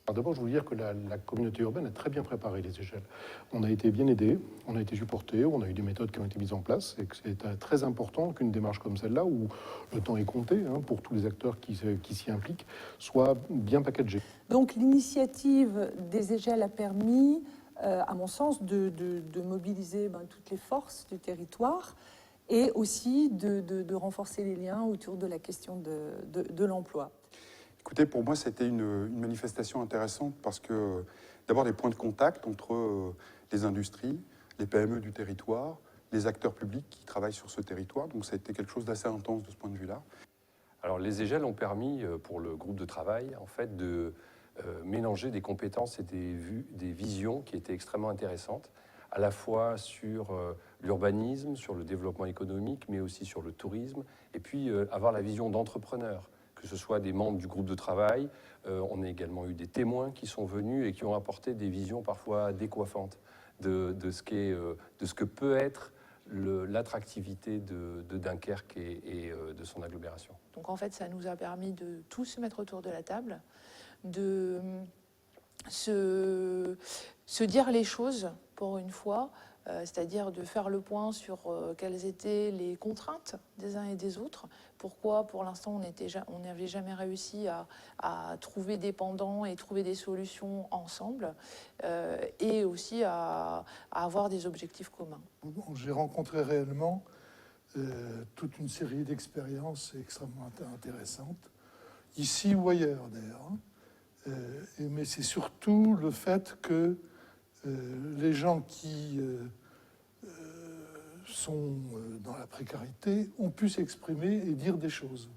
Alors d'abord, je veux dire que la communauté urbaine a très bien préparé les échelles. On a été bien aidés, on a été supportés, on a eu des méthodes qui ont été mises en place, et que c'est très important qu'une démarche comme celle-là, où le temps est compté pour tous les acteurs qui s'y impliquent, soit bien packagée. Donc l'initiative des échelles a permis, à mon sens, de mobiliser toutes les forces du territoire et aussi de renforcer les liens autour de la question de l'emploi. Écoutez, pour moi, c'était une manifestation intéressante parce que, d'abord, des points de contact entre les industries, les PME du territoire, les acteurs publics qui travaillent sur ce territoire. Donc, ça a été quelque chose d'assez intense de ce point de vue-là. Alors, les échelles ont permis, pour le groupe de travail, en fait, de mélanger des compétences et des visions qui étaient extrêmement intéressantes, à la fois sur l'urbanisme, sur le développement économique, mais aussi sur le tourisme, et puis avoir la vision d'entrepreneur, que ce soit des membres du groupe de travail. On a également eu des témoins qui sont venus et qui ont apporté des visions parfois décoiffantes de ce que peut être l'attractivité de Dunkerque et de son agglomération. Donc en fait, ça nous a permis de tous se mettre autour de la table, de se dire les choses pour une fois, c'est-à-dire de faire le point sur quelles étaient les contraintes des uns et des autres, pourquoi pour l'instant on n'avait jamais réussi à trouver des pendants et trouver des solutions ensemble, et aussi à avoir des objectifs communs. J'ai rencontré réellement toute une série d'expériences extrêmement intéressantes, ici ou ailleurs d'ailleurs. Mais c'est surtout le fait que les gens qui sont dans la précarité ont pu s'exprimer et dire des choses.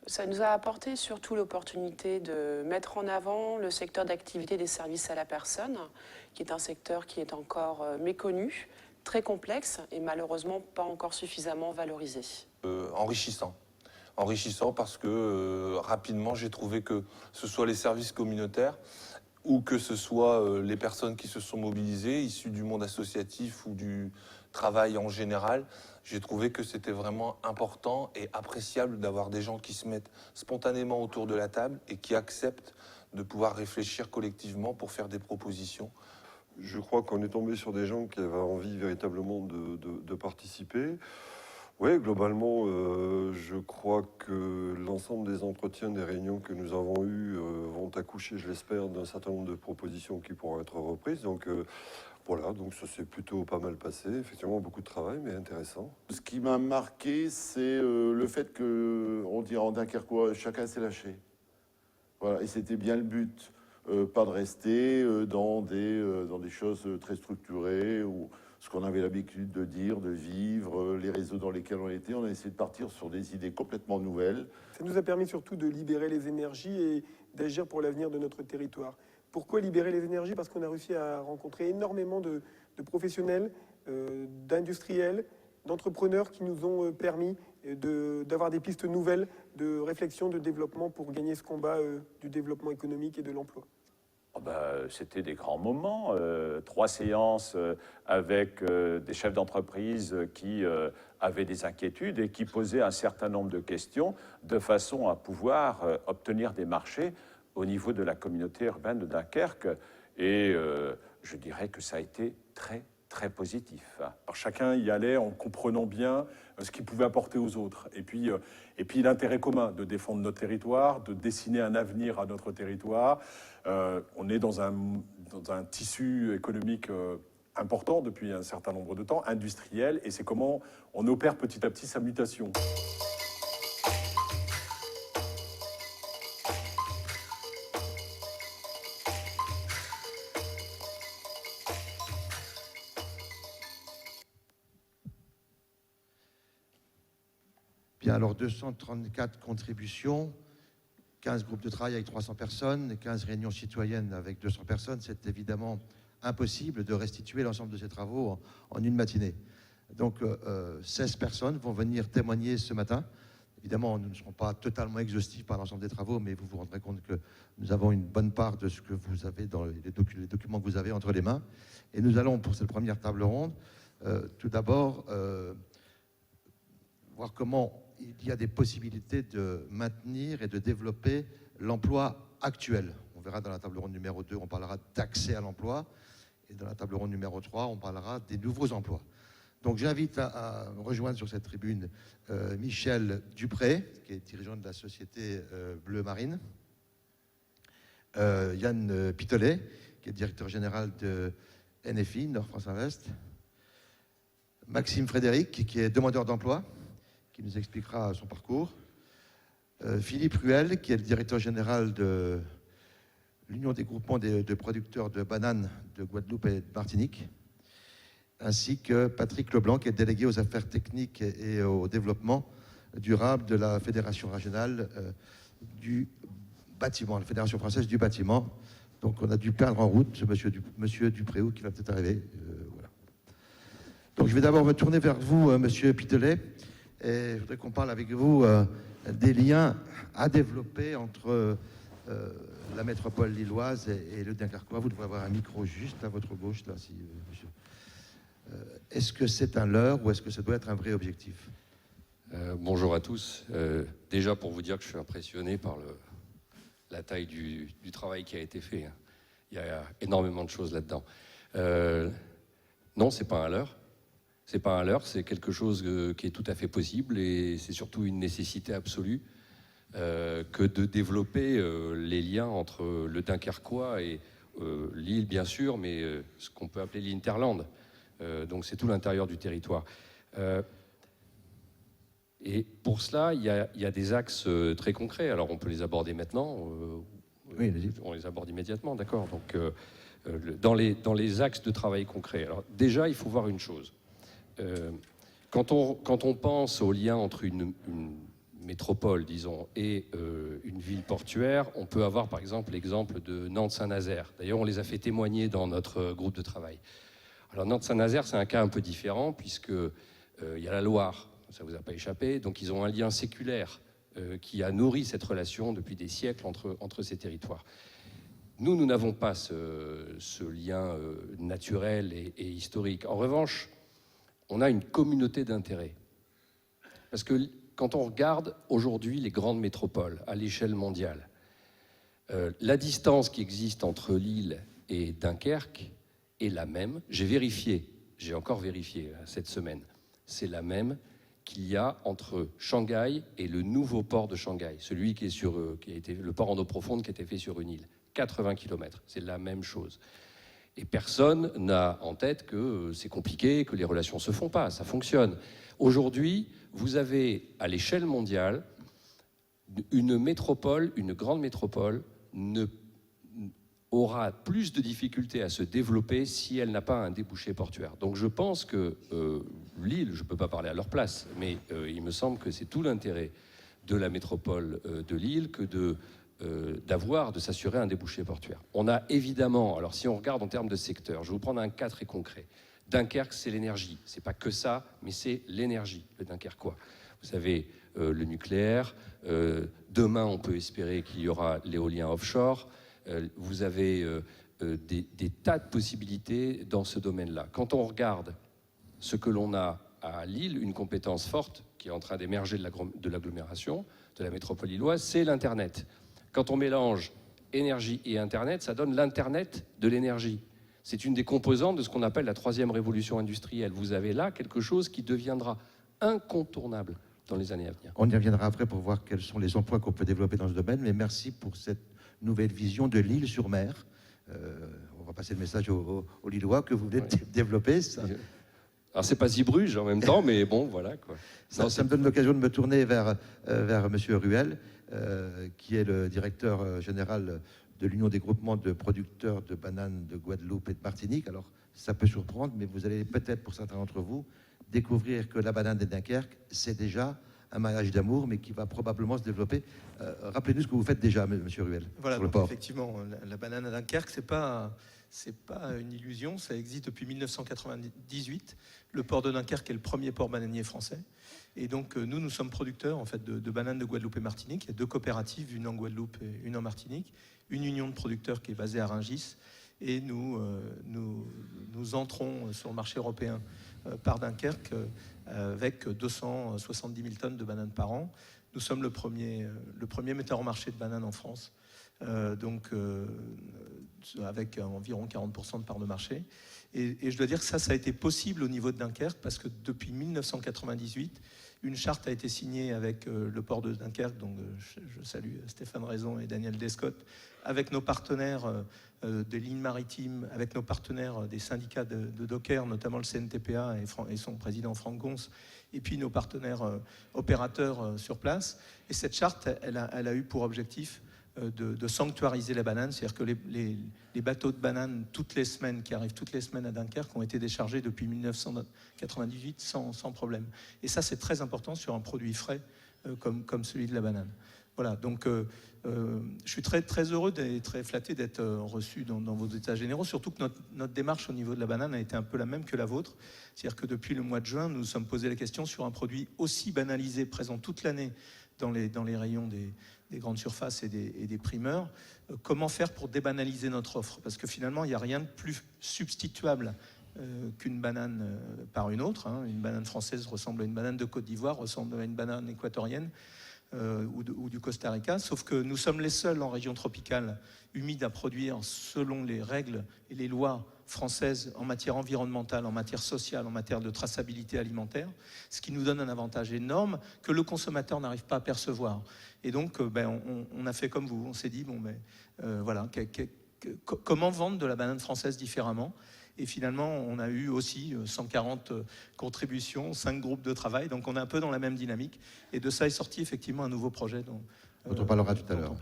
Ça nous a apporté surtout l'opportunité de mettre en avant le secteur d'activité des services à la personne, qui est un secteur qui est encore méconnu, très complexe et malheureusement pas encore suffisamment valorisé. Enrichissant parce que rapidement j'ai trouvé que ce soit les services communautaires ou que ce soit les personnes qui se sont mobilisées, issues du monde associatif ou du travail en général, j'ai trouvé que c'était vraiment important et appréciable d'avoir des gens qui se mettent spontanément autour de la table et qui acceptent de pouvoir réfléchir collectivement pour faire des propositions. Je crois qu'on est tombé sur des gens qui avaient envie véritablement de participer. Oui, globalement, je crois que l'ensemble des entretiens, des réunions que nous avons eues vont accoucher, je l'espère, d'un certain nombre de propositions qui pourront être reprises. Donc voilà, donc ça s'est plutôt pas mal passé. Effectivement, beaucoup de travail, mais intéressant. Ce qui m'a marqué, c'est le fait que, on dirait en Dunkerquois, chacun s'est lâché. Voilà, et c'était bien le but. Pas de rester dans des choses très structurées ou ce qu'on avait l'habitude de dire, de vivre, les réseaux dans lesquels on était. On a essayé de partir sur des idées complètement nouvelles. Ça nous a permis surtout de libérer les énergies et d'agir pour l'avenir de notre territoire. Pourquoi libérer les énergies? Parce qu'on a réussi à rencontrer énormément de professionnels, d'industriels, d'entrepreneurs qui nous ont permis d'avoir des pistes nouvelles de réflexion, de développement pour gagner ce combat du développement économique et de l'emploi. C'était des grands moments, 3 séances avec des chefs d'entreprise qui avaient des inquiétudes et qui posaient un certain nombre de questions de façon à pouvoir obtenir des marchés au niveau de la communauté urbaine de Dunkerque. Et je dirais que ça a été très positif. Alors chacun y allait en comprenant bien ce qu'il pouvait apporter aux autres. Et puis l'intérêt commun de défendre notre territoire, de dessiner un avenir à notre territoire. On est dans un tissu économique important depuis un certain nombre de temps, industriel, et c'est comment on opère petit à petit sa mutation. Bien, alors 234 contributions, 15 groupes de travail avec 300 personnes, et 15 réunions citoyennes avec 200 personnes. C'est évidemment impossible de restituer l'ensemble de ces travaux en une matinée. Donc 16 personnes vont venir témoigner ce matin. Évidemment, nous ne serons pas totalement exhaustifs par l'ensemble des travaux, mais vous vous rendrez compte que nous avons une bonne part de ce que vous avez dans les documents que vous avez entre les mains. Et nous allons, pour cette première table ronde, tout d'abord voir comment il y a des possibilités de maintenir et de développer l'emploi actuel. On verra dans la table ronde numéro 2, on parlera d'accès à l'emploi. Et dans la table ronde numéro 3, on parlera des nouveaux emplois. Donc j'invite à rejoindre sur cette tribune Michel Dupré, qui est dirigeant de la société Bleu Marine, Yann Pitolet, qui est directeur général de NFI, Nord France Invest, Maxime Frédéric, qui est demandeur d'emploi, qui nous expliquera son parcours, Philippe Ruel, qui est le directeur général de l'Union des groupements de producteurs de bananes de Guadeloupe et de Martinique, ainsi que Patrick Leblanc, qui est délégué aux affaires techniques et au développement durable de la Fédération régionale du bâtiment, la Fédération française du bâtiment. Donc on a dû perdre en route monsieur Dupréau, qui va peut-être arriver. Voilà. Donc je vais d'abord me tourner vers vous, monsieur Pitelet, et je voudrais qu'on parle avec vous des liens à développer entre la métropole lilloise et le Dunkerquois. Vous devrez avoir un micro juste à votre gauche, là, si, monsieur. Est-ce que c'est un leurre ou est-ce que ça doit être un vrai objectif? Bonjour à tous. Déjà pour vous dire que je suis impressionné par la taille du travail qui a été fait. Il y a énormément de choses là-dedans. Non, c'est pas un leurre. C'est pas un leurre, c'est quelque chose qui est tout à fait possible et c'est surtout une nécessité absolue que de développer les liens entre le Dunkerquois et l'île, bien sûr, mais ce qu'on peut appeler l'Hinterland. Donc c'est tout l'intérieur du territoire. Et pour cela, il y a des axes très concrets. Alors on peut les aborder maintenant. Oui, on les aborde immédiatement, d'accord. Donc dans les axes de travail concrets. Alors déjà, il faut voir une chose. Quand on pense au lien entre une métropole, disons, et une ville portuaire, on peut avoir par exemple l'exemple de Nantes-Saint-Nazaire. D'ailleurs, on les a fait témoigner dans notre groupe de travail. Alors Nantes-Saint-Nazaire, c'est un cas un peu différent puisque il y a la Loire, ça vous a pas échappé, donc ils ont un lien séculaire qui a nourri cette relation depuis des siècles entre ces territoires. Nous n'avons pas ce lien naturel et historique. En revanche, on a une communauté d'intérêts. Parce que quand on regarde aujourd'hui les grandes métropoles à l'échelle mondiale, la distance qui existe entre Lille et Dunkerque est la même. J'ai encore vérifié cette semaine. C'est la même qu'il y a entre Shanghai et le nouveau port de Shanghai, celui qui a été le port en eau profonde qui a été fait sur une île. 80 km, c'est la même chose. Et personne n'a en tête que c'est compliqué, que les relations ne se font pas, ça fonctionne. Aujourd'hui, vous avez à l'échelle mondiale une métropole, une grande métropole, aura plus de difficultés à se développer si elle n'a pas un débouché portuaire. Donc je pense que Lille, je ne peux pas parler à leur place, mais il me semble que c'est tout l'intérêt de la métropole de Lille que de s'assurer un débouché portuaire. On a évidemment, alors si on regarde en termes de secteur, je vais vous prendre un cas très concret. Dunkerque, c'est l'énergie. C'est pas que ça, mais c'est l'énergie, le Dunkerquois. Vous avez le nucléaire. Demain, on peut espérer qu'il y aura l'éolien offshore. Vous avez des tas de possibilités dans ce domaine-là. Quand on regarde ce que l'on a à Lille, une compétence forte qui est en train d'émerger de l'agglomération, de la métropole lilloise, c'est l'Internet. Quand on mélange énergie et Internet, ça donne l'Internet de l'énergie. C'est une des composantes de ce qu'on appelle la troisième révolution industrielle. Vous avez là quelque chose qui deviendra incontournable dans les années à venir. On y reviendra après pour voir quels sont les emplois qu'on peut développer dans ce domaine, mais merci pour cette nouvelle vision de l'île-sur-mer. On va passer le message aux Lillois que vous venez de développer. Ça. Alors, c'est pas Zeebruges en même temps, mais bon, voilà, quoi. Ça me donne l'occasion de me tourner vers M. Ruel, qui est le directeur général de l'Union des groupements de producteurs de bananes de Guadeloupe et de Martinique. Alors, ça peut surprendre, mais vous allez peut-être, pour certains d'entre vous, découvrir que la banane de Dunkerque, c'est déjà un mariage d'amour, mais qui va probablement se développer. Rappelez-nous ce que vous faites déjà, M. Ruel, voilà, sur le port. Effectivement, la banane à Dunkerque, c'est pas une illusion, ça existe depuis 1998. Le port de Dunkerque est le premier port bananier français. Et donc, nous sommes producteurs en fait, de bananes de Guadeloupe et Martinique. Il y a deux coopératives, une en Guadeloupe et une en Martinique. Une union de producteurs qui est basée à Rungis. Et nous entrons sur le marché européen par Dunkerque avec 270 000 tonnes de bananes par an. Nous sommes le premier metteur en marché de bananes en France. avec environ 40% de part de marché. Et je dois dire que ça a été possible au niveau de Dunkerque, parce que depuis 1998, une charte a été signée avec le port de Dunkerque, donc je salue Stéphane Raison et Daniel Descott, avec nos partenaires des lignes maritimes, avec nos partenaires des syndicats de dockers, notamment le CNTPA et son président Franck Gons, et puis nos partenaires opérateurs sur place. Et cette charte, elle a eu pour objectif de sanctuariser la banane, c'est-à-dire que les bateaux de bananes qui arrivent toutes les semaines à Dunkerque ont été déchargés depuis 1998 sans problème. Et ça, c'est très important sur un produit frais comme celui de la banane. Voilà, donc je suis très, très heureux et très flatté d'être reçu dans vos états généraux, surtout que notre démarche au niveau de la banane a été un peu la même que la vôtre. C'est-à-dire que depuis le mois de juin, nous nous sommes posé la question sur un produit aussi banalisé, présent toute l'année dans les rayons des grandes surfaces et des primeurs, comment faire pour débanaliser notre offre? Parce que finalement, il n'y a rien de plus substituable qu'une banane par une autre. Une banane française ressemble à une banane de Côte d'Ivoire, ressemble à une banane équatorienne ou du Costa Rica, sauf que nous sommes les seuls en région tropicale humide à produire selon les règles et les lois françaises en matière environnementale, en matière sociale, en matière de traçabilité alimentaire, ce qui nous donne un avantage énorme que le consommateur n'arrive pas à percevoir. Et donc, on a fait comme vous, on s'est dit, voilà, comment vendre de la banane française différemment? Et finalement, on a eu aussi 140 contributions, 5 groupes de travail, donc on est un peu dans la même dynamique. Et de ça est sorti effectivement un nouveau projet dont on parlera tout à l'heure.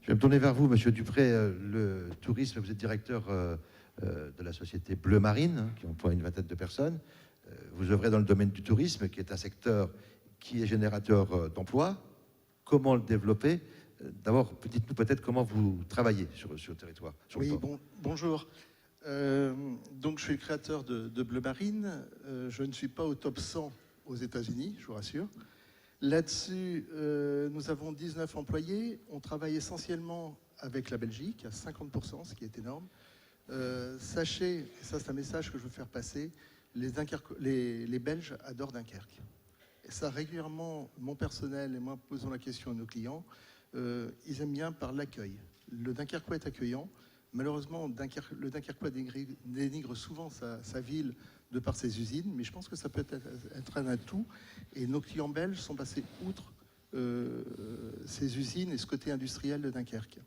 Je vais me tourner vers vous, Monsieur Dupré. Le tourisme, vous êtes directeur de la société Bleu Marine, qui emploie une vingtaine de personnes. Vous œuvrez dans le domaine du tourisme, qui est un secteur qui est générateur d'emplois. Comment le développer? D'abord, dites-nous peut-être comment vous travaillez sur le territoire. Oui, bonjour. Donc, je suis le créateur de Bleu Marine. Je ne suis pas au top 100 aux États-Unis, je vous rassure. Là-dessus, nous avons 19 employés. On travaille essentiellement avec la Belgique, à 50%, ce qui est énorme. Sachez, et ça c'est un message que je veux faire passer, les Belges adorent Dunkerque. Et ça, régulièrement, mon personnel et moi posons la question à nos clients, ils aiment bien par l'accueil. Le Dunkerquois est accueillant. Malheureusement, le Dunkerquois dénigre souvent sa ville de par ses usines, mais je pense que ça peut être un atout. Et nos clients belges sont passés outre ces usines et ce côté industriel de Dunkerque.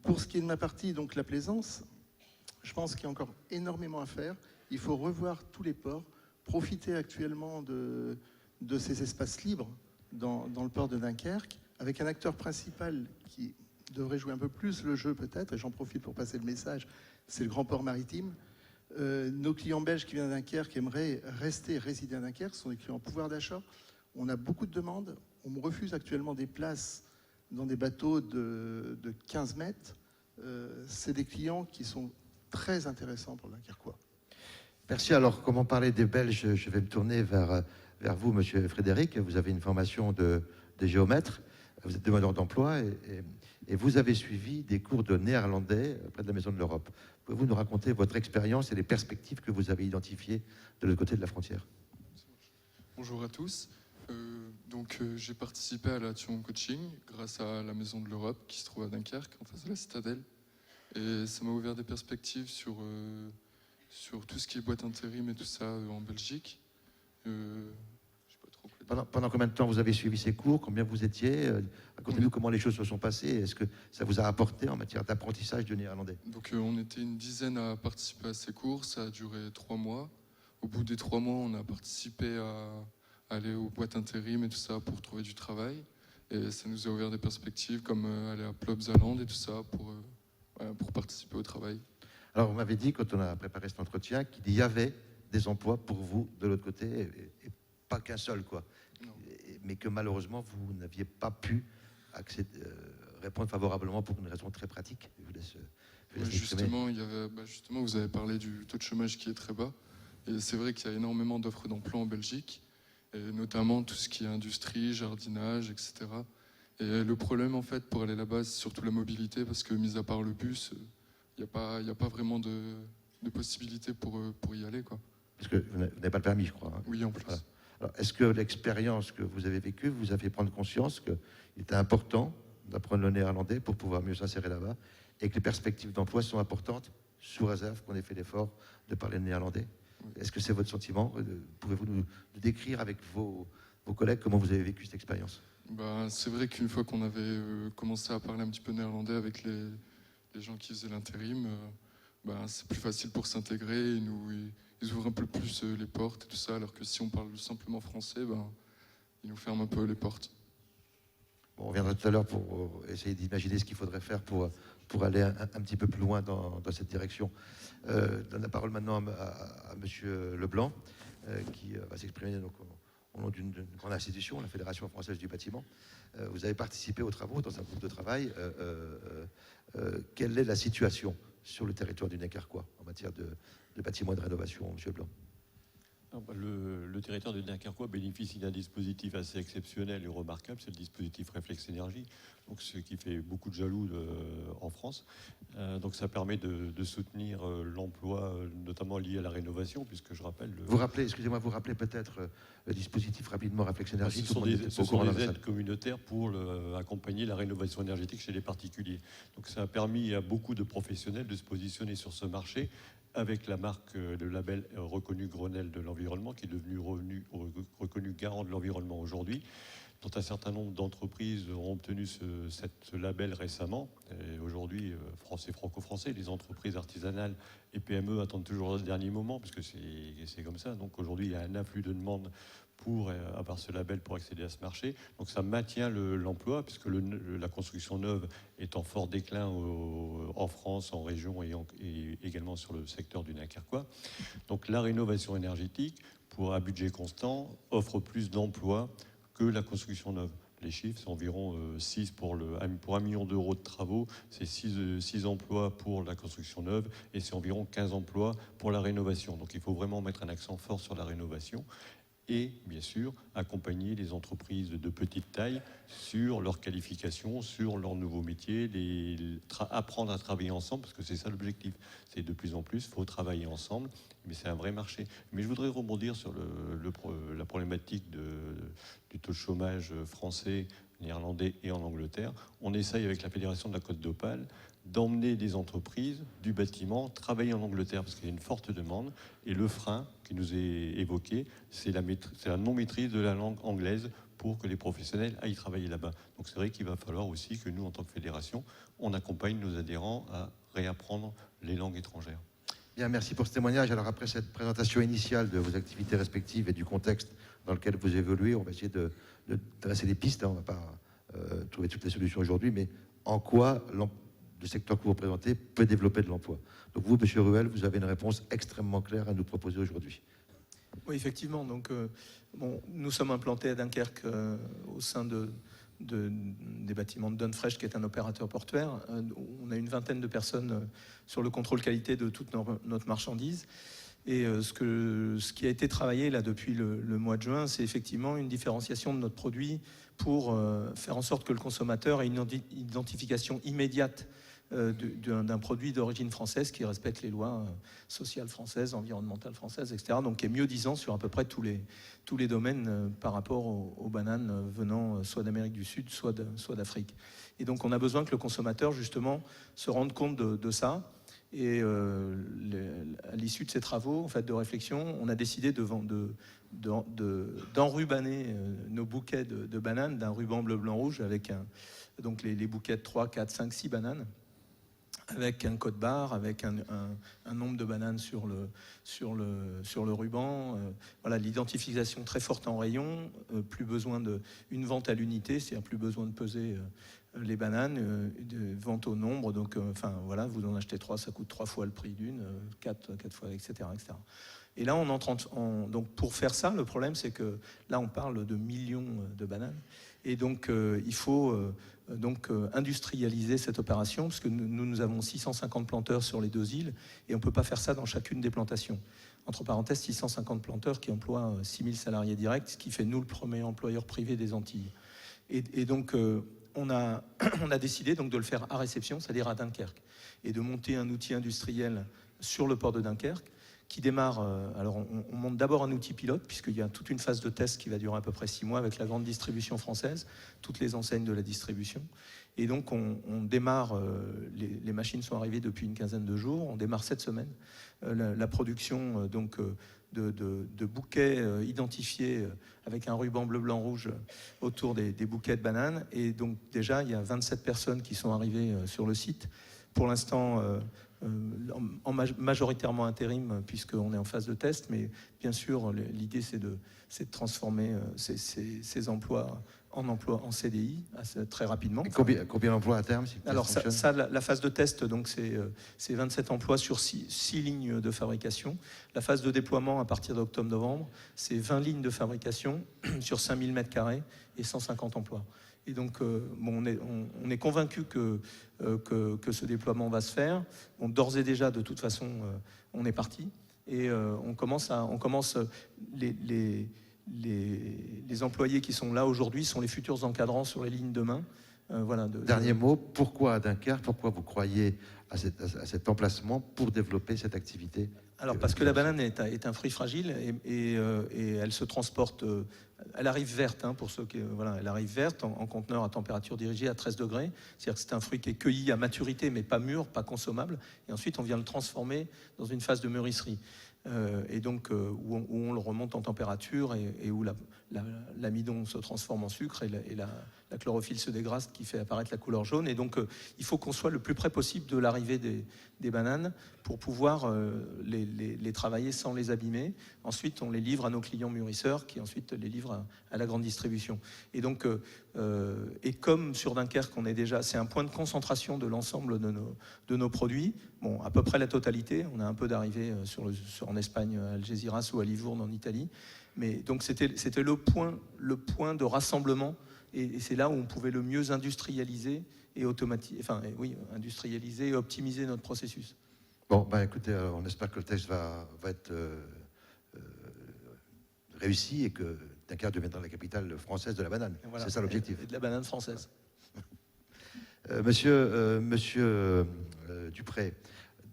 Pour ce qui est de ma partie, donc la plaisance, je pense qu'il y a encore énormément à faire. Il faut revoir tous les ports, profiter actuellement de ces espaces libres dans le port de Dunkerque, avec un acteur principal qui devrait jouer un peu plus le jeu peut-être, et j'en profite pour passer le message, c'est le grand port maritime. Nos clients belges qui viennent à Dunkerque aimeraient résider à Dunkerque, ce sont des clients en pouvoir d'achat. On a beaucoup de demandes, on me refuse actuellement des places dans des bateaux de 15 mètres. C'est des clients qui sont très intéressants pour le Dunkerquois. Merci. Alors, comment parler des Belges? Je vais me tourner vers vous, Monsieur Frédéric. Vous avez une formation de géomètre, vous êtes demandeur d'emploi et vous avez suivi des cours de néerlandais près de la Maison de l'Europe. Pouvez-vous nous raconter votre expérience et les perspectives que vous avez identifiées de l'autre côté de la frontière? Bonjour à tous. J'ai participé à l'Action Coaching grâce à la Maison de l'Europe qui se trouve à Dunkerque, en face de la Citadelle. Et ça m'a ouvert des perspectives sur tout ce qui est boîte intérim et tout ça en Belgique. Pendant combien de temps vous avez suivi ces cours? Combien vous étiez? Racontez-nous comment les choses se sont passées. Est-ce que ça vous a apporté en matière d'apprentissage du néerlandais? Donc on était une dizaine à participer à ces cours. Ça a duré 3 mois. Au bout des 3 mois, on a participé à aller aux boîtes intérim et tout ça pour trouver du travail. Et ça nous a ouvert des perspectives comme aller à Plopsaland et tout ça pour participer au travail. Alors, vous m'avez dit, quand on a préparé cet entretien, qu'il y avait des emplois pour vous de l'autre côté, et pas qu'un seul, quoi. Mais que malheureusement, vous n'aviez pas pu répondre favorablement pour une raison très pratique. Je vous laisse justement, vous avez parlé du taux de chômage qui est très bas. Et c'est vrai qu'il y a énormément d'offres d'emploi en Belgique, et notamment tout ce qui est industrie, jardinage, etc. Et le problème, en fait, pour aller là-bas, c'est surtout la mobilité, parce que, mis à part le bus, il n'y a pas vraiment de possibilité pour y aller, quoi. Parce que vous n'avez pas le permis, je crois. Hein. Oui, en plus. Voilà. Alors, est-ce que l'expérience que vous avez vécue vous a fait prendre conscience qu'il était important, d'apprendre le néerlandais pour pouvoir mieux s'insérer là-bas et que les perspectives d'emploi sont importantes, sous réserve qu'on ait fait l'effort de parler le néerlandais. Est-ce que c'est votre sentiment? Pouvez-vous nous décrire avec vos collègues comment vous avez vécu cette expérience? C'est vrai qu'une fois qu'on avait commencé à parler un petit peu néerlandais avec les gens qui faisaient l'intérim, c'est plus facile pour s'intégrer. Ils ouvrent un peu plus les portes et tout ça, alors que si on parle simplement français, ils nous ferment un peu les portes. Bon, on reviendra tout à l'heure pour essayer d'imaginer ce qu'il faudrait faire pour aller un petit peu plus loin dans cette direction. Je donne la parole maintenant à Monsieur Leblanc, qui va s'exprimer au nom d'une grande institution, la Fédération française du bâtiment. Vous avez participé aux travaux dans un groupe de travail. Quelle est la situation sur le territoire du Dunkerquois en matière de bâtiments et de rénovation, Monsieur Leblanc? Le territoire de Dunkerquois bénéficie d'un dispositif assez exceptionnel et remarquable, c'est le dispositif Réflexe Énergie, donc ce qui fait beaucoup de jaloux en France. Donc ça permet de soutenir l'emploi, notamment lié à la rénovation, puisque je rappelle... Vous rappelez peut-être le dispositif rapidement Réflexe Énergie. Ce sont des aides communautaires pour accompagner la rénovation énergétique chez les particuliers. Donc ça a permis à beaucoup de professionnels de se positionner sur ce marché, avec la marque, le label reconnu Grenelle de l'environnement, qui est devenu reconnu garant de l'environnement aujourd'hui, dont un certain nombre d'entreprises ont obtenu ce label récemment. Aujourd'hui, français, franco-français, les entreprises artisanales et PME attendent toujours le dernier moment, parce que c'est comme ça. Donc aujourd'hui, il y a un afflux de demandes pour avoir ce label pour accéder à ce marché. Donc ça maintient l'emploi, puisque la construction neuve est en fort déclin en France, en région et également sur le secteur du Dunkerquois. Donc la rénovation énergétique, pour un budget constant, offre plus d'emplois que la construction neuve. Les chiffres, c'est environ 6 pour 1 million d'euros de travaux, c'est 6 emplois pour la construction neuve et c'est environ 15 emplois pour la rénovation. Donc il faut vraiment mettre un accent fort sur la rénovation. Et bien sûr accompagner les entreprises de petite taille sur leur qualification, sur leur nouveau métier, apprendre à travailler ensemble, parce que c'est ça l'objectif. C'est de plus en plus, il faut travailler ensemble, mais c'est un vrai marché. Mais je voudrais rebondir sur la problématique du taux de chômage français, néerlandais et en Angleterre. On essaye avec la Fédération de la Côte d'Opale d'emmener des entreprises du bâtiment travailler en Angleterre, parce qu'il y a une forte demande. Et le frein qui nous est évoqué, c'est la non-maîtrise de la langue anglaise pour que les professionnels aillent travailler là-bas. Donc c'est vrai qu'il va falloir aussi que nous, en tant que fédération, on accompagne nos adhérents à réapprendre les langues étrangères. Bien, merci pour ce témoignage. Alors après cette présentation initiale de vos activités respectives et du contexte dans lequel vous évoluez, on va essayer de tracer des pistes. On ne va pas trouver toutes les solutions aujourd'hui, mais en quoi le secteur que vous représentez peut développer de l'emploi. Donc vous, M. Ruel, vous avez une réponse extrêmement claire à nous proposer aujourd'hui. Oui, effectivement. Donc, nous sommes implantés à Dunkerque au sein des bâtiments de Dunfresh, qui est un opérateur portuaire. On a une vingtaine de personnes sur le contrôle qualité de toute notre marchandise. Et ce qui a été travaillé là depuis le mois de juin, c'est effectivement une différenciation de notre produit pour faire en sorte que le consommateur ait une identification immédiate d'un produit d'origine française qui respecte les lois sociales françaises, environnementales françaises, etc. Donc qui est mieux disant sur à peu près tous les domaines par rapport aux bananes venant soit d'Amérique du Sud, soit d'Afrique. Et donc on a besoin que le consommateur justement se rende compte de ça. Et à l'issue de ces travaux, en fait, de réflexion, on a décidé d'enrubaner nos bouquets de bananes d'un ruban bleu, blanc, rouge avec donc les bouquets de 3, 4, 5, 6 bananes, avec un code barre, avec un nombre de bananes sur le ruban. Voilà, l'identification très forte en rayon, plus besoin d'une vente à l'unité, c'est-à-dire plus besoin de peser les bananes, de vente au nombre. Donc, voilà, vous en achetez 3, ça coûte 3 fois le prix d'une, 4 fois, etc., etc. Et là, on entre donc pour faire ça, le problème, c'est que là, on parle de millions de bananes. Et donc, il faut industrialiser cette opération, parce que nous avons 650 planteurs sur les 2 îles, et on ne peut pas faire ça dans chacune des plantations. Entre parenthèses, 650 planteurs qui emploient 6000 salariés directs, ce qui fait nous le premier employeur privé des Antilles. Et donc, on a décidé donc de le faire à réception, c'est-à-dire à Dunkerque, et de monter un outil industriel sur le port de Dunkerque qui démarre. Alors, on monte d'abord un outil pilote, puisqu'il y a toute une phase de test qui va durer à peu près 6 mois avec la grande distribution française, toutes les enseignes de la distribution. Et donc, on démarre, les machines sont arrivées depuis une quinzaine de jours, on démarre cette semaine la production de bouquets identifiés avec un ruban bleu, blanc, rouge autour des bouquets de bananes. Et donc, déjà, il y a 27 personnes qui sont arrivées sur le site. Pour l'instant, majoritairement intérim, puisqu'on est en phase de test, mais bien sûr, l'idée, c'est de transformer ces emplois en CDI très rapidement. Et combien d'emplois à terme si Alors, la phase de test, donc, c'est 27 emplois sur 6 lignes de fabrication. La phase de déploiement, à partir d'octobre-novembre, c'est 20 lignes de fabrication sur 5000 m² et 150 emplois. Et donc, on est convaincu que ce déploiement va se faire. Bon, d'ores et déjà, de toute façon, on est parti. Et on commence les employés qui sont là aujourd'hui sont les futurs encadrants sur les lignes demain. Voilà, Dernier mot, pourquoi à Dunkerque? Pourquoi vous croyez à cet emplacement pour développer cette activité? Alors, parce que la banane est un fruit fragile et elle se transporte, elle arrive verte, pour ceux qui, elle arrive verte en conteneur à température dirigée à 13 degrés. C'est-à-dire que c'est un fruit qui est cueilli à maturité, mais pas mûr, pas consommable. Et ensuite, on vient le transformer dans une phase de mûrisserie. Et donc, où on le remonte en température et où l'amidon se transforme en sucre et la chlorophylle se dégrade, qui fait apparaître la couleur jaune. Et donc, il faut qu'on soit le plus près possible de l'arrivée des bananes pour pouvoir les travailler sans les abîmer. Ensuite, on les livre à nos clients mûrisseurs qui ensuite les livrent à la grande distribution. Et donc, et comme sur Dunkerque, c'est un point de concentration de l'ensemble de nos produits. Bon, à peu près la totalité. On a un peu d'arrivée en Espagne, à Algeciras ou à Livourne en Italie. Mais donc, c'était le point de rassemblement. Et c'est là où on pouvait le mieux industrialiser et industrialiser et optimiser notre processus. Bon, écoutez, on espère que le texte va être réussi et que Dunkerque deviendra la capitale française de la banane. Voilà. C'est ça l'objectif. Et de la banane française. Monsieur Dupré,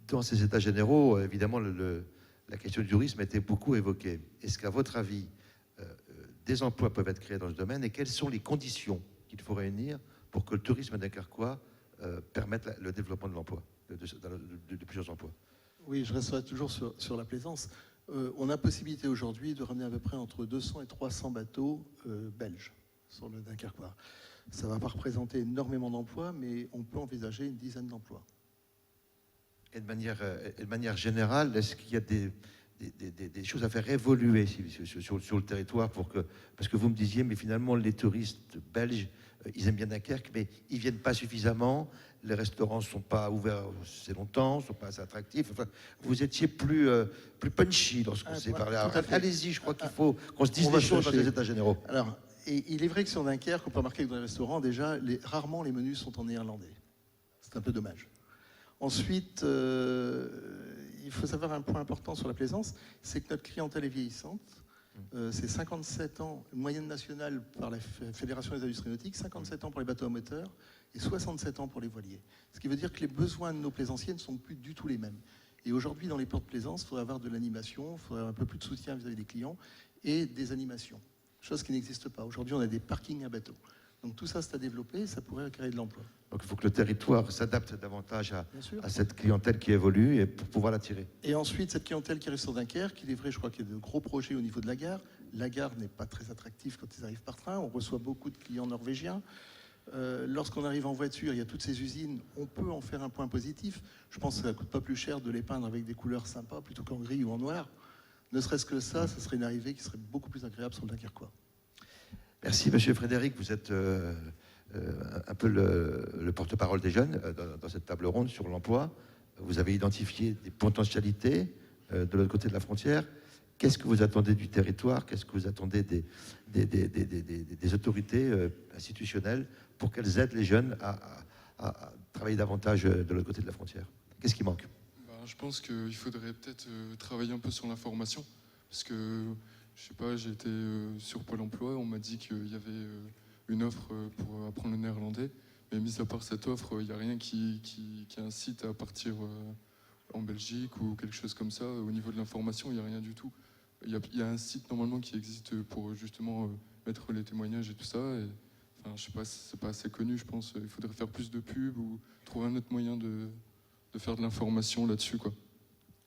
dans ces états généraux, évidemment, la question du tourisme a été beaucoup évoquée. Est-ce qu'à votre avis, des emplois peuvent être créés dans ce domaine et quelles sont les conditions qu'il faut réunir pour que le tourisme dunkerquois permette le développement de l'emploi, de plusieurs emplois? Oui, je resterai toujours sur la plaisance. On a possibilité aujourd'hui de ramener à peu près entre 200 et 300 bateaux belges sur le Dunkerquois. Ça ne va pas représenter énormément d'emplois, mais on peut envisager une dizaine d'emplois. Et de manière générale, est-ce qu'il y a des choses à faire évoluer sur le territoire parce que vous me disiez, mais finalement, les touristes belges, ils aiment bien Dunkerque, mais ils ne viennent pas suffisamment. Les restaurants ne sont pas ouverts assez longtemps, ne sont pas assez attractifs. Enfin, vous étiez plus punchy lorsqu'on s'est parlé. Allez-y, je crois qu'il faut qu'on se dise des choses dans les états généraux. Alors, et il est vrai que sur Dunkerque, on peut remarquer que dans les restaurants, déjà, rarement les menus sont en néerlandais. C'est un peu dommage. Ensuite, il faut savoir un point important sur la plaisance, c'est que notre clientèle est vieillissante. C'est 57 ans, moyenne nationale par la Fédération des industries nautiques, 57 ans pour les bateaux à moteur et 67 ans pour les voiliers. Ce qui veut dire que les besoins de nos plaisanciers ne sont plus du tout les mêmes. Et aujourd'hui, dans les ports de plaisance, il faudrait avoir de l'animation, il faudrait un peu plus de soutien vis-à-vis des clients et des animations, chose qui n'existe pas. Aujourd'hui, on a des parkings à bateaux. Donc tout ça, c'est à développer et ça pourrait créer de l'emploi. Donc il faut que le territoire s'adapte davantage à cette clientèle qui évolue et pour pouvoir l'attirer. Et ensuite, cette clientèle qui arrive sur Dunkerque, il est vrai, je crois qu'il y a de gros projets au niveau de la gare. La gare n'est pas très attractive quand ils arrivent par train. On reçoit beaucoup de clients norvégiens. Lorsqu'on arrive en voiture, il y a toutes ces usines. On peut en faire un point positif. Je pense que ça ne coûte pas plus cher de les peindre avec des couleurs sympas plutôt qu'en gris ou en noir. Ne serait-ce que ça serait une arrivée qui serait beaucoup plus agréable sur le Dunkerquois. Merci, Monsieur Frédéric. Vous êtes un peu le porte-parole des jeunes dans cette table ronde sur l'emploi. Vous avez identifié des potentialités de l'autre côté de la frontière. Qu'est-ce que vous attendez du territoire? Qu'est-ce que vous attendez des autorités institutionnelles pour qu'elles aident les jeunes à travailler davantage de l'autre côté de la frontière? Qu'est-ce qui manque? Je pense qu'il faudrait peut-être travailler un peu sur l'information, parce que je sais pas, j'ai été sur Pôle emploi, on m'a dit qu'il y avait une offre pour apprendre le néerlandais, mais mis à part cette offre, il n'y a rien qui incite à partir en Belgique ou quelque chose comme ça. Au niveau de l'information, il n'y a rien du tout. Il y a un site normalement qui existe pour justement mettre les témoignages et tout ça. Et, enfin, je sais pas, c'est pas assez connu, je pense. Il faudrait faire plus de pubs ou trouver un autre moyen de faire de l'information là-dessus, quoi.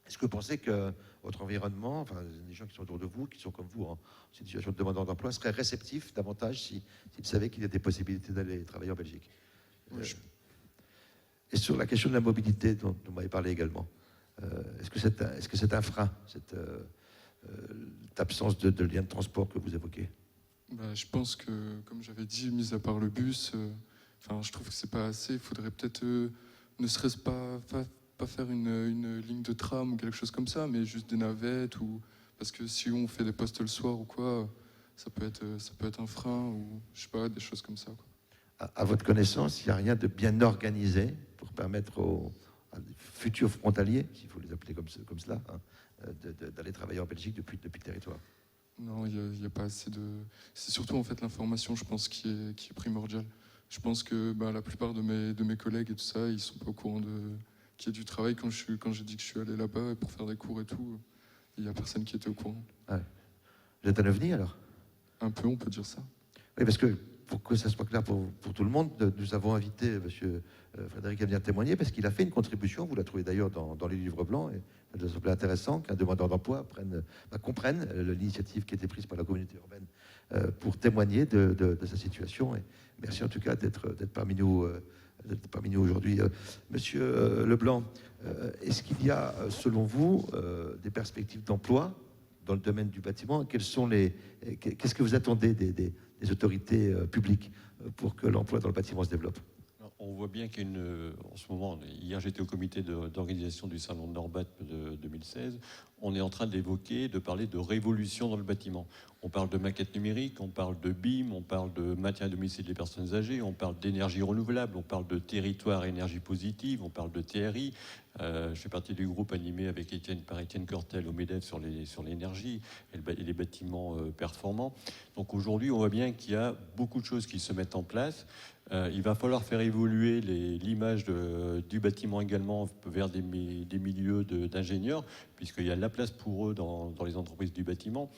Est-ce que vous pensez que votre environnement, enfin, les gens qui sont autour de vous, qui sont comme vous en situation de demandeur d'emploi, seraient réceptifs davantage s'ils savaient qu'il y a des possibilités d'aller travailler en Belgique? Et sur la question de la mobilité dont vous m'avez parlé également, est-ce que c'est un frein, cette absence de lien de transport que vous évoquez? Je pense que, comme j'avais dit, mis à part le bus, je trouve que c'est pas assez. Il faudrait peut-être, ne serait-ce pas faire une ligne de tram ou quelque chose comme ça, mais juste des navettes, parce que si on fait des postes le soir ou quoi, ça peut être un frein, ou je sais pas, des choses comme ça, quoi. À votre connaissance, il n'y a rien de bien organisé pour permettre aux futurs frontaliers, s'il faut les appeler comme cela, hein, d'aller travailler en Belgique depuis le territoire? Non, il n'y a pas assez de... C'est surtout en fait l'information, je pense, qui est primordiale. Je pense que la plupart de mes collègues et tout ça, ils sont pas au courant qu'il y a du travail. Quand j'ai dit que je suis allé là-bas pour faire des cours et tout, il n'y a personne qui était au courant. Ouais. Vous êtes un ovni alors? Un peu, on peut dire ça. Oui, parce que pour que ça soit clair pour tout le monde, nous avons invité M. Frédéric à venir témoigner parce qu'il a fait une contribution, vous la trouvez d'ailleurs dans les livres blancs, et ça nous semblait intéressant qu'un demandeur d'emploi comprenne l'initiative qui a été prise par la communauté urbaine pour témoigner de sa situation. Et merci en tout cas d'être parmi nous aujourd'hui. Monsieur Leblanc, est-ce qu'il y a, selon vous, des perspectives d'emploi dans le domaine du bâtiment? Qu'est-ce que vous attendez des autorités publiques pour que l'emploi dans le bâtiment se développe? On voit bien qu'il y a en ce moment, hier j'étais au comité d'organisation du salon de Norbat de 2016, on est en train de parler de révolution dans le bâtiment. On parle de maquette numérique, on parle de BIM, on parle de maintien à domicile des personnes âgées, on parle d'énergie renouvelable, on parle de territoire énergie positive, on parle de TRI. Je fais partie du groupe animé par Étienne Cortel au MEDEF sur l'énergie et les bâtiments performants. Donc aujourd'hui, on voit bien qu'il y a beaucoup de choses qui se mettent en place. Il va falloir faire évoluer l'image du bâtiment également vers des milieux d'ingénieurs, puisqu'il y a de la place pour eux dans les entreprises du bâtiment.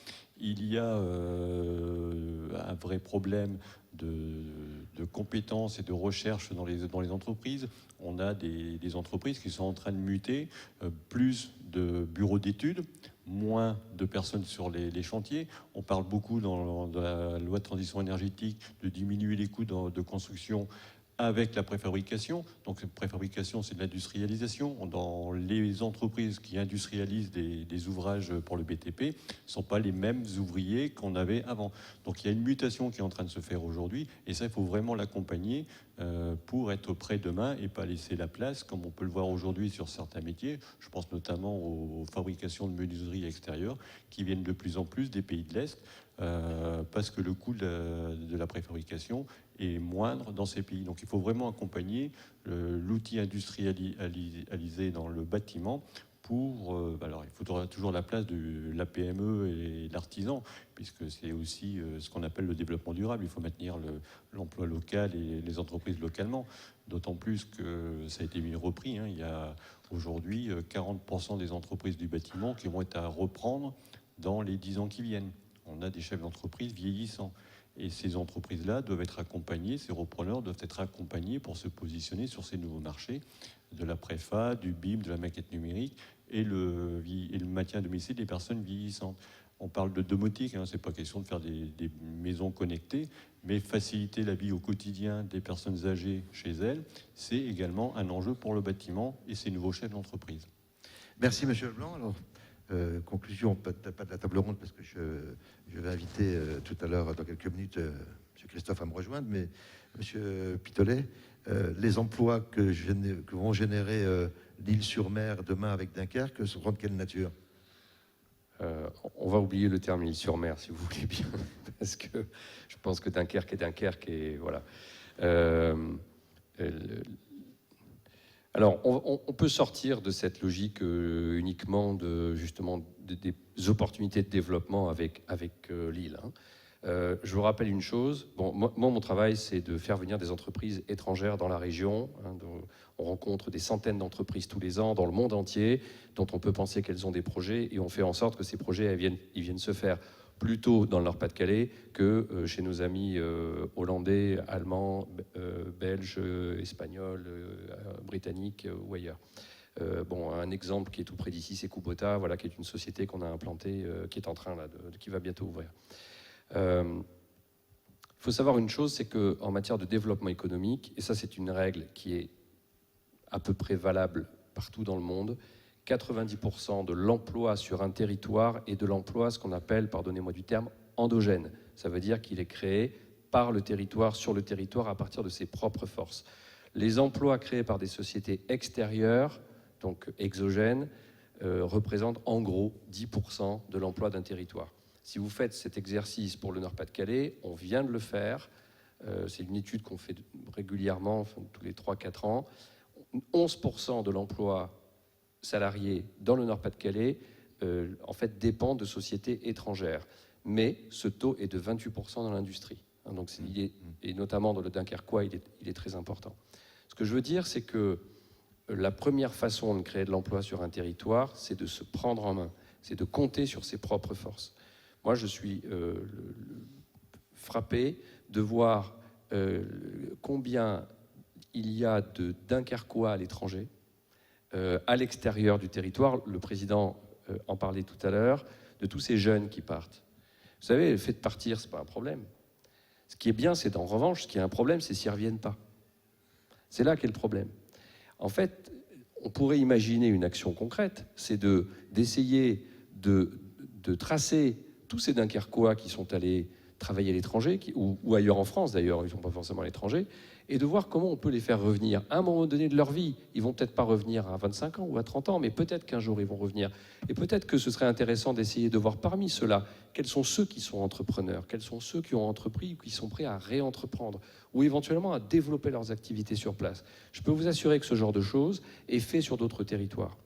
Il y a un vrai problème de compétences et de recherche dans les entreprises. On a des entreprises qui sont en train de muter, plus de bureaux d'études, moins de personnes sur les chantiers. On parle beaucoup dans la loi de transition énergétique de diminuer les coûts de construction avec la préfabrication. Donc, la préfabrication, c'est de l'industrialisation. Dans les entreprises qui industrialisent des ouvrages pour le BTP, ne sont pas les mêmes ouvriers qu'on avait avant. Donc, il y a une mutation qui est en train de se faire aujourd'hui. Et ça, il faut vraiment l'accompagner pour être prêt demain et pas laisser la place, comme on peut le voir aujourd'hui sur certains métiers. Je pense notamment aux fabrications de menuiserie extérieure qui viennent de plus en plus des pays de l'Est parce que le coût de la préfabrication est moindre dans ces pays. Donc il faut vraiment accompagner l'outil industrialisé dans le bâtiment pour... alors il faudra toujours la place de la PME et l'artisan, puisque c'est aussi ce qu'on appelle le développement durable. Il faut maintenir l'emploi local et les entreprises localement, d'autant plus que ça a été repris. Il y a aujourd'hui 40% des entreprises du bâtiment qui vont être à reprendre dans les 10 ans qui viennent. On a des chefs d'entreprise vieillissants. Et ces entreprises-là doivent être accompagnées, ces repreneurs doivent être accompagnés pour se positionner sur ces nouveaux marchés de la préfa, du BIM, de la maquette numérique et le maintien à domicile des personnes vieillissantes. On parle de domotique, c'est pas question de faire des maisons connectées, mais faciliter la vie au quotidien des personnes âgées chez elles, c'est également un enjeu pour le bâtiment et ses nouveaux chefs d'entreprise. Merci Monsieur Leblanc. Alors, conclusion, pas de la table ronde, parce que je vais inviter tout à l'heure, dans quelques minutes, M. Christophe à me rejoindre, mais M. Pitolet, les emplois que vont générer l'île-sur-mer demain avec Dunkerque seront de quelle nature? On va oublier le terme île-sur-mer, si vous voulez bien, parce que je pense que Dunkerque est Dunkerque, et voilà. Alors, on peut sortir de cette logique uniquement des opportunités de développement avec l'île. Je vous rappelle une chose. Bon, moi, mon travail, c'est de faire venir des entreprises étrangères dans la région. On rencontre des centaines d'entreprises tous les ans dans le monde entier, dont on peut penser qu'elles ont des projets, et on fait en sorte que ces projets ils viennent se faire plutôt dans le Nord-Pas-de-Calais que chez nos amis hollandais, allemands, belges, espagnols, britanniques ou ailleurs. Bon, un exemple qui est tout près d'ici, c'est Kubota, voilà, qui est une société qu'on a implantée, qui est en train là, qui va bientôt ouvrir. Il faut savoir une chose, c'est qu'en matière de développement économique, et ça c'est une règle qui est à peu près valable partout dans le monde, 90% de l'emploi sur un territoire est de l'emploi, ce qu'on appelle, pardonnez-moi du terme, endogène. Ça veut dire qu'il est créé par le territoire, sur le territoire, à partir de ses propres forces. Les emplois créés par des sociétés extérieures, donc exogènes, représentent en gros 10% de l'emploi d'un territoire. Si vous faites cet exercice pour le Nord-Pas-de-Calais, on vient de le faire, c'est une étude qu'on fait régulièrement, enfin, tous les 3-4 ans, 11% de l'emploi salarié dans le Nord-Pas-de-Calais en fait dépend de sociétés étrangères. Mais ce taux est de 28% dans l'industrie. Donc et notamment dans le Dunkerquois, il est très important. Ce que je veux dire, c'est que la première façon de créer de l'emploi sur un territoire, c'est de se prendre en main, c'est de compter sur ses propres forces. Moi, je suis frappé de voir combien il y a de Dunkerquois à l'étranger, à l'extérieur du territoire. Le président en parlait tout à l'heure, de tous ces jeunes qui partent. Vous savez, le fait de partir, ce n'est pas un problème. Ce qui est bien, c'est en revanche, ce qui est un problème, c'est s'ils ne reviennent pas. C'est là qu'est le problème. En fait, on pourrait imaginer une action concrète, c'est d'essayer de tracer tous ces Dunkerquois qui sont allés travailler à l'étranger, ou ailleurs en France d'ailleurs, ils ne sont pas forcément à l'étranger, et de voir comment on peut les faire revenir à un moment donné de leur vie. Ils vont peut-être pas revenir à 25 ans ou à 30 ans, mais peut-être qu'un jour ils vont revenir. Et peut-être que ce serait intéressant d'essayer de voir parmi ceux-là, quels sont ceux qui sont entrepreneurs, quels sont ceux qui ont entrepris ou qui sont prêts à réentreprendre, ou éventuellement à développer leurs activités sur place. Je peux vous assurer que ce genre de choses est fait sur d'autres territoires.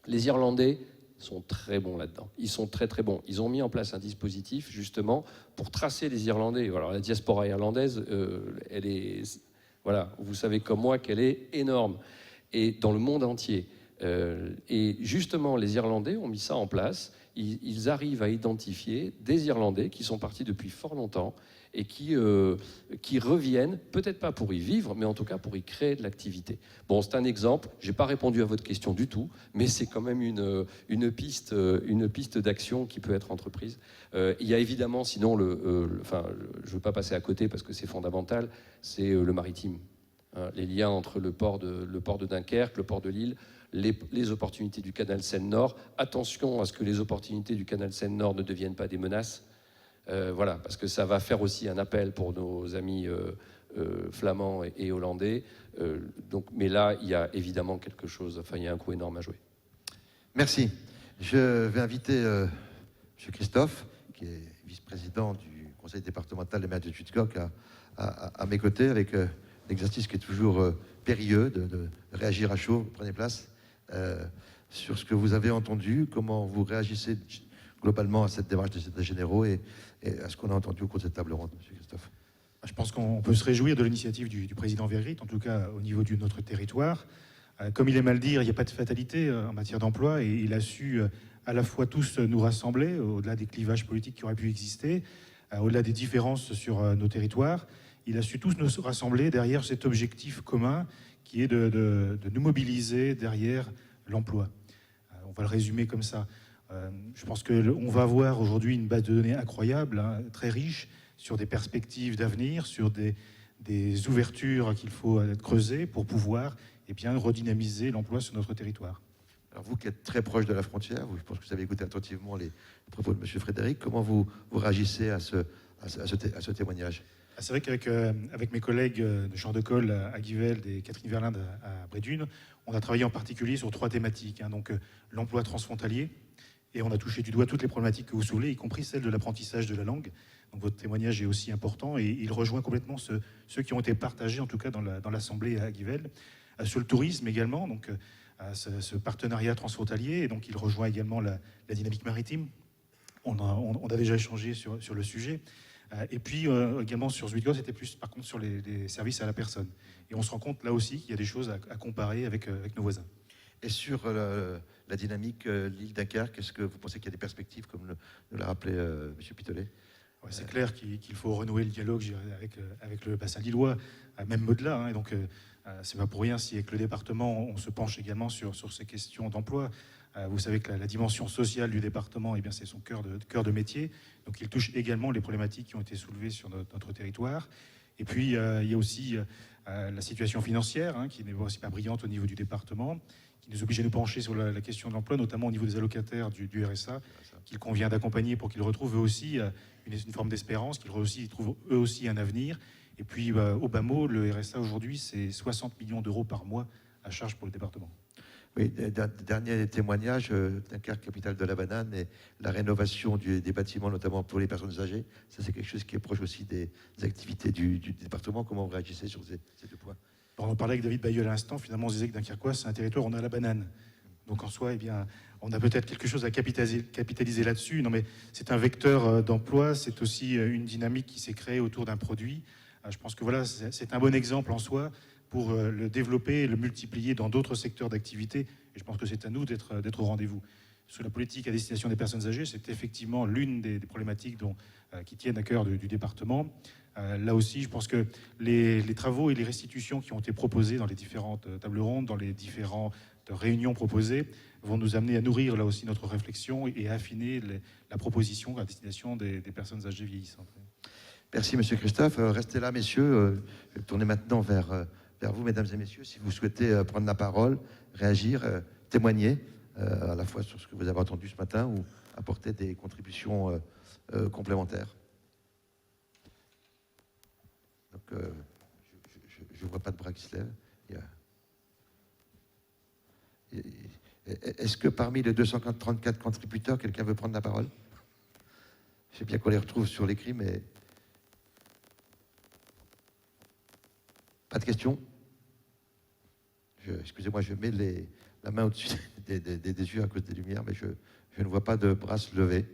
Les Irlandais sont très bons là-dedans. Ils sont très très bons. Ils ont mis en place un dispositif justement pour tracer les Irlandais. Alors la diaspora irlandaise, elle est, voilà, vous savez comme moi qu'elle est énorme et dans le monde entier. Et justement, les Irlandais ont mis ça en place. Ils arrivent à identifier des Irlandais qui sont partis depuis fort longtemps et qui reviennent, peut-être pas pour y vivre, mais en tout cas pour y créer de l'activité. Bon, c'est un exemple, je n'ai pas répondu à votre question du tout, mais c'est quand même une piste d'action qui peut être entreprise. Il y a évidemment, sinon, enfin, je ne veux pas passer à côté parce que c'est fondamental, c'est le maritime. Hein, les liens entre le port de Dunkerque, le port de Lille, les opportunités du canal Seine-Nord. Attention à ce que les opportunités du canal Seine-Nord ne deviennent pas des menaces. Voilà, parce que ça va faire aussi un appel pour nos amis flamands et hollandais. Mais là, il y a évidemment quelque chose, enfin, il y a un coup énorme à jouer. Merci. Je vais inviter M. Christophe, qui est vice-président du conseil départemental des maires de Tutzkock, à mes côtés, avec l'exercice qui est toujours périlleux de réagir à chaud. Prenez place. Sur ce que vous avez entendu, comment vous réagissez globalement à cette démarche des États généraux et à ce qu'on a entendu au cours de cette table ronde, M. Christophe. Je pense qu'on peut se réjouir de l'initiative du président Vergrit, en tout cas au niveau de notre territoire. Comme il aime à le dire, il n'y a pas de fatalité en matière d'emploi et il a su à la fois tous nous rassembler, au-delà des clivages politiques qui auraient pu exister, au-delà des différences sur nos territoires. Il a su tous nous rassembler derrière cet objectif commun qui est de nous mobiliser derrière l'emploi. On va le résumer comme ça. Je pense qu'on va avoir aujourd'hui une base de données incroyable, hein, très riche, sur des perspectives d'avenir, sur des ouvertures qu'il faut creuser pour pouvoir redynamiser l'emploi sur notre territoire. Alors vous qui êtes très proche de la frontière, je pense que vous avez écouté attentivement les propos de M. Frédéric, comment vous réagissez à ce témoignage? C'est vrai qu'avec mes collègues de Champ de Colle à Givelde et Catherine Verlinde à Brédune, on a travaillé en particulier sur 3 thématiques. Hein, donc l'emploi transfrontalier, et on a touché du doigt toutes les problématiques que vous soulevez, y compris celle de l'apprentissage de la langue. Donc votre témoignage est aussi important et il rejoint complètement ceux qui ont été partagés, en tout cas dans l'Assemblée à Givelde. Sur le tourisme également, donc ce partenariat transfrontalier, et donc il rejoint également la dynamique maritime. On a déjà échangé sur le sujet. Et puis également sur Zuidgo, c'était plus par contre sur les services à la personne. Et on se rend compte là aussi qu'il y a des choses à comparer avec nos voisins. Et sur la dynamique l'île Dunkerque, est-ce que vous pensez qu'il y a des perspectives, comme nous l'a rappelé M. Pitolet? Ouais, c'est clair qu'il faut renouer le dialogue, je dirais, avec le bassin lillois, même au-delà. Hein, et donc, c'est pas pour rien si avec le département, on se penche également sur ces questions d'emploi. Vous savez que la dimension sociale du département, eh bien, c'est son cœur de métier. Donc, il touche également les problématiques qui ont été soulevées sur notre territoire. Et puis, il y a aussi la situation financière, hein, qui n'est aussi pas brillante au niveau du département, qui nous oblige à nous pencher sur la question de l'emploi, notamment au niveau des allocataires du RSA, qu'il convient d'accompagner pour qu'ils retrouvent eux aussi une forme d'espérance, qu'ils trouvent eux aussi un avenir. Et puis, au bas mot, le RSA aujourd'hui, c'est 60 millions d'euros par mois à charge pour le département. Oui, dernier témoignage, Dunkerque, capitale de la banane, et la rénovation des bâtiments, notamment pour les personnes âgées. Ça, c'est quelque chose qui est proche aussi des activités du département. Comment vous réagissez sur ces deux points? On en parlait avec David Bayeul à l'instant. Finalement, on se disait que Dunkerquois, c'est un territoire où on a la banane. Donc en soi, eh bien, on a peut-être quelque chose à capitaliser là-dessus. Non, mais c'est un vecteur d'emploi. C'est aussi une dynamique qui s'est créée autour d'un produit. Je pense que voilà, c'est un bon exemple en soi pour le développer et le multiplier dans d'autres secteurs d'activité. Et je pense que c'est à nous d'être au rendez-vous. Sur la politique à destination des personnes âgées, c'est effectivement l'une des problématiques qui tiennent à cœur du département. Là aussi, je pense que les travaux et les restitutions qui ont été proposés dans les différentes tables rondes, dans les différentes réunions proposées, vont nous amener à nourrir là aussi notre réflexion et à affiner la proposition à destination des personnes âgées vieillissantes. Merci, Monsieur Christophe. Restez là, messieurs. Je vais me tourner maintenant vers vous, mesdames et messieurs, si vous souhaitez prendre la parole, réagir, témoigner, à la fois sur ce que vous avez entendu ce matin ou apporter des contributions complémentaires. Donc, je ne vois pas de bras qui se lèvent. Est-ce que parmi les 234 contributeurs, quelqu'un veut prendre la parole? Je sais bien qu'on les retrouve sur l'écrit, mais... Pas de questions? Excusez-moi, je mets la main au-dessus des yeux à cause des lumières, mais je ne vois pas de bras se lever.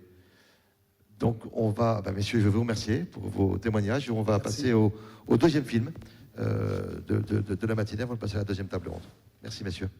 Donc, on va... messieurs, je veux vous remercier pour vos témoignages. On va passer au deuxième film de la matinée avant de passer à la deuxième table ronde. Merci, messieurs.